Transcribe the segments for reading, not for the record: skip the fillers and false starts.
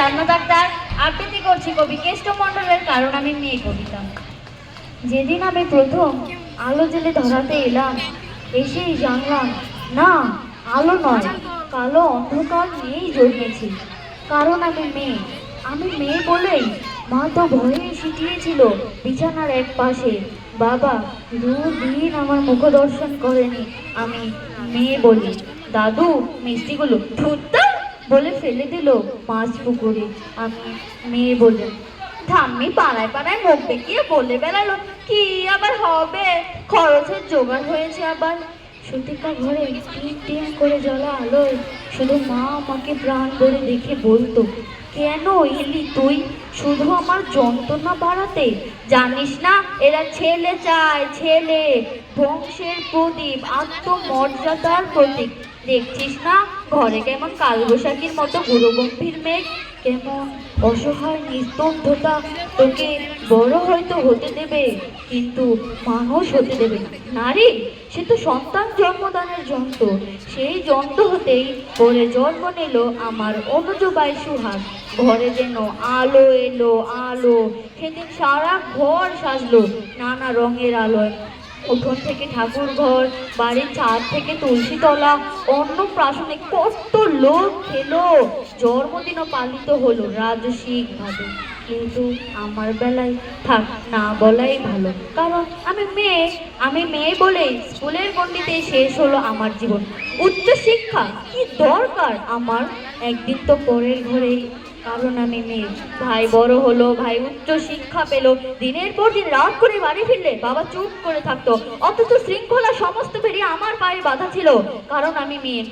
জানো ডাক্তার, আবৃত্তি করছি কবি কেষ্টমণ্ডলের কারণ আমি মেয়ে কবিতা। যেদিন আমি প্রথম আলো জেলে ধরাতে এলাম, এসেই জানলাম না, আলো নয়, কালো অন্ধকার নিয়েই জন্মেছি। কারণ আমি মেয়ে। আমি মেয়ে বলেই মা তো ভয়ে সিটিয়েছিল বিছানার এক পাশে। বাবা দুদিন আমার মুখ দর্শন করেনি আমি মেয়ে বলি। দাদু মিষ্টিগুলো ধুত্তা বলে ফেলে দিল মাছ পুকুরে আমি মেয়ে বলে। ঠাম্মি পাড়ায় পাড়ায় মুখ দেখিয়ে বলে বেড়ালো কি আবার হবে, খরচের জোগাড় হয়েছে আবার। সুতিকা ঘরে টিম টিম করে জ্বলা আলোয় শুধু মা আমাকে প্রাণ ভরে দেখে বলতো, কেন এলি তুই শুধু আমার যন্ত্রণা বাড়াতে? জানিস না এরা ছেলে চায়, ছেলে, বংশের প্রদীপ, আত্মমর্যাদার প্রতীক। দেখছিস না ঘরে কেমন কালবৈশাখীর মতো বুড়ো গম্ভীর মেঘ, কেমন অসহায় নিস্তব্ধতা। তোকে বড় হয়তো হতে দেবে কিন্তু মানুষ হতে দেবে না। নারী সে তো সন্তান জন্মদানের যন্ত্র। সেই যন্ত্র হতেই পরে জন্ম নিল আমার অনুজ বাই সুহাগ। ঘরে যেন আলো এলো আলো, সেদিন সারা ঘর সাজলো নানা রঙের আলোয়। উঠোন থেকে ঠাকুর ঘর, বাড়ির ছাদ থেকে তুলসী তলা, অন্নপ্রাশনে কত লোক খেলো। জন্মদিনও পালিত হলো রাজসিক ভাবে। কিন্তু আমার বেলায় থাক না বলাই ভালো, কারণ আমি মেয়ে বলেই স্কুলের গণ্ডিতে শেষ হলো আমার জীবন। উচ্চ শিক্ষা কি দরকার আমার, একদিন তো পরের ঘরেই। কারণ আমি মেয়ে। ভাই বড় হলো, ভাই উচ্চ শিক্ষা পেল, দিনের পর দিন রাত করে বাড়ি ফিরলে বাবা চুপ করে থাকতো, অথচ শৃঙ্খলা সমস্ত পেরিয়ে আমার পায়ে বাধা ছিল। কারণ আমি মেয়ে।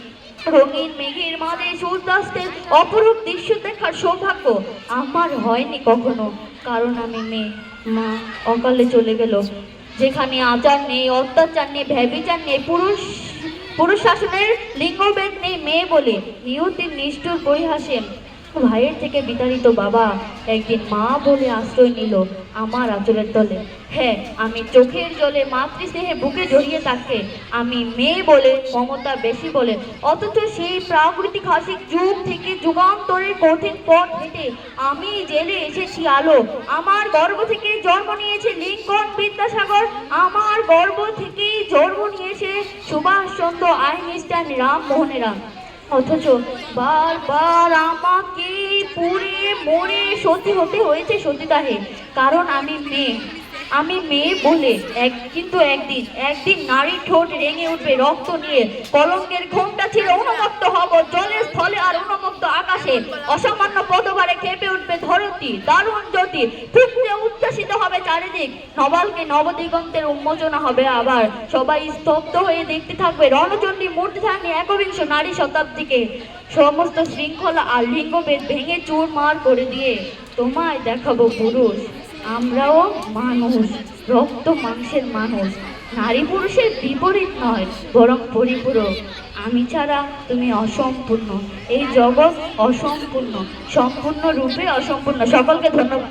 রঙিন মেঘের মাঝে সূর্যাস্তের অপরূপ দৃশ্য দেখার সৌভাগ্য আমার হয়নি কখনো। কারণ আমি মেয়ে। মা অকালে চলে গেল, যেখানে আচার নেই, অত্যাচার নেই, ব্যভিচার নেই, পুরুষ শাসনের লিঙ্গভেদ নেই, মেয়ে বলে নিয়তির নিষ্ঠুর পরিহাসে ভাইয়ের থেকে বিতাড়িত বাবা একদিন মা বলে আশ্রয় নিল আমার আঁচলের তলে। হ্যাঁ, আমি চোখের জলে মাতৃস্নেহে বুকে জড়িয়ে তাকে আমি মেয়ে বলে মমতা বেশি বলে। অথচ সেই প্রাকৃতিক হাসিক যুগ থেকে যুগান্তরের কঠিন পথ হেঁটে আমি জেলে এসেছি আলো। আমার গর্ভ থেকে জন্ম নিয়েছে লিঙ্কন বিদ্যাসাগর, আমার গর্ভ থেকেই জন্ম নিয়েছে সুভাষচন্দ্র, আইনস্টাইন, রামমোহনেরা। অথচ বারবার আমাকে পুড়ে মরে সতী হতে হয়েছে সতীদাহে। কারণ আমি মেয়ে বলে কিন্তু একদিন নারীর ঠোঁট রেঙে উঠবে রক্ত নিয়ে। কলঙ্কের ঘোমটা ছিল উন্মুক্ত হব জলের স্থলে আর উন্মুক্ত আকাশে। অসামান্য পদভারে কেঁপে উঠবে ধরতি, দারুণ জ্যোতি, ফুটতে উচ্ছ্বাসিত হবে চারিদিক। নবালকে নবদিগন্তের উন্মোচনা হবে আবার। সবাই স্তব্ধ হয়ে দেখতে থাকবে রণচণ্ডী মূর্তিধারী একবিংশ নারী শতাব্দীকে। সমস্ত শৃঙ্খলা আর লিঙ্গভেদ ভেঙে চুরমার করে দিয়ে তোমায় দেখাবো পুরুষ। আমরাও মানুষ, রক্ত মাংসের মানুষ, নারী পুরুষের বিপরীত নয় বরং পরিপূরক। আমি ছাড়া তুমি অসম্পূর্ণ, এই জগৎ অসম্পূর্ণ, সম্পূর্ণ রূপে অসম্পূর্ণ। সকলকে ধন্যবাদ।